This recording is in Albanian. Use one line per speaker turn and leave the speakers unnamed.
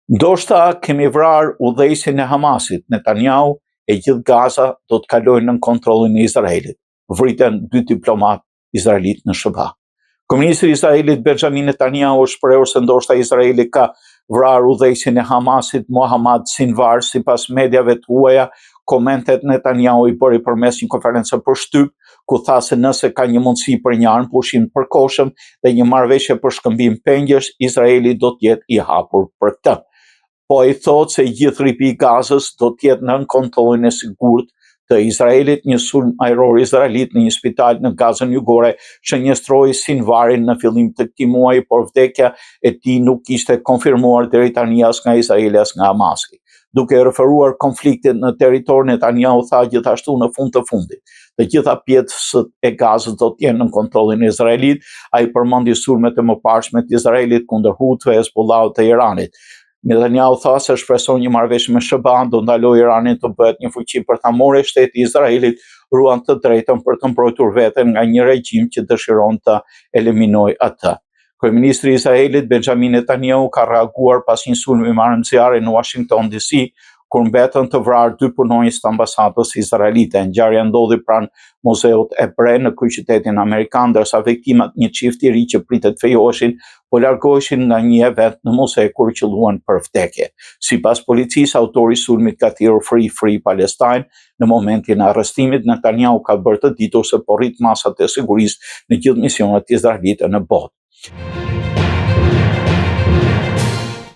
Ndoshta kemi vrarë udhëheqësin e Hamasit, Netanyahu e gjithë Gaza do të kalojnë nën kontrollin e Izraelit. Vriten 2 diplomat izraelit në SBA. Kryeministri i Izraelit Benjamin Netanyahu është shprehur se ndoshta Izraeli ka vrarë udhëheqësin e Hamasit Mohammad Sinwar, sipas mediave të huaja. Komentet Netanyahu i bëri përmes një konferencë për shtyp, ku tha se nëse ka një mundësi për një armë pushim të përkohshëm dhe një marrëveshje për shkëmbim pengjesh, Izraeli do të jetë i hapur për këtë. Po i thotë se gjithë rripi i Gazës do të jetë nën kontrollin e sigurt të Izraelit. Një sulm ajror izraelit në një spital në Gazën Jugore shënjestroi Sinwarin në fillim të këtij muaji, por vdekja e tij nuk ishte konfirmuar deri tani as nga Izraeli as nga Hamasi. Duke referuar konfliktit në territor, Netanyahu tha gjithashtu në fund të fundit, të gjitha pjesët e Gazës do të jenë në kontrollin e Izraelit. Ai përmendi sulmet e mëparshme të Izraelit kundër Hutëve, Hezbollahut të Iranit. Netanyahu tha se shpreson një marrëveshje me SBA do ndalojë Iranin të bëhet një fuqi përthamore. Shteti i Izraelit ruan të drejtën për të mbrojtur veten nga një regjim që dëshiron të eliminojë atë. Kryeministri i Izraelit Benjamin Netanyahu ka reaguar pas një sulmi me armë zjarri në Washington DC, kur mbetën të vrarë 2 punonjës të ambasadës izraelite. Ngjarja ndodhi pranë muzeut Hebre në kryeqytetin amerikan, ndërsa viktimat, një çift i ri që pritet fejoheshin, po largoheshin nga një event në muze kur qelluan për vdekje. Sipas policisë, autori i sulmit ka thirrur Free Palestine. Në momentin e arrestimit, Netanyahu ka bërë të ditur se po rrit masat e sigurisë në gjithë misionet izraelite në botë.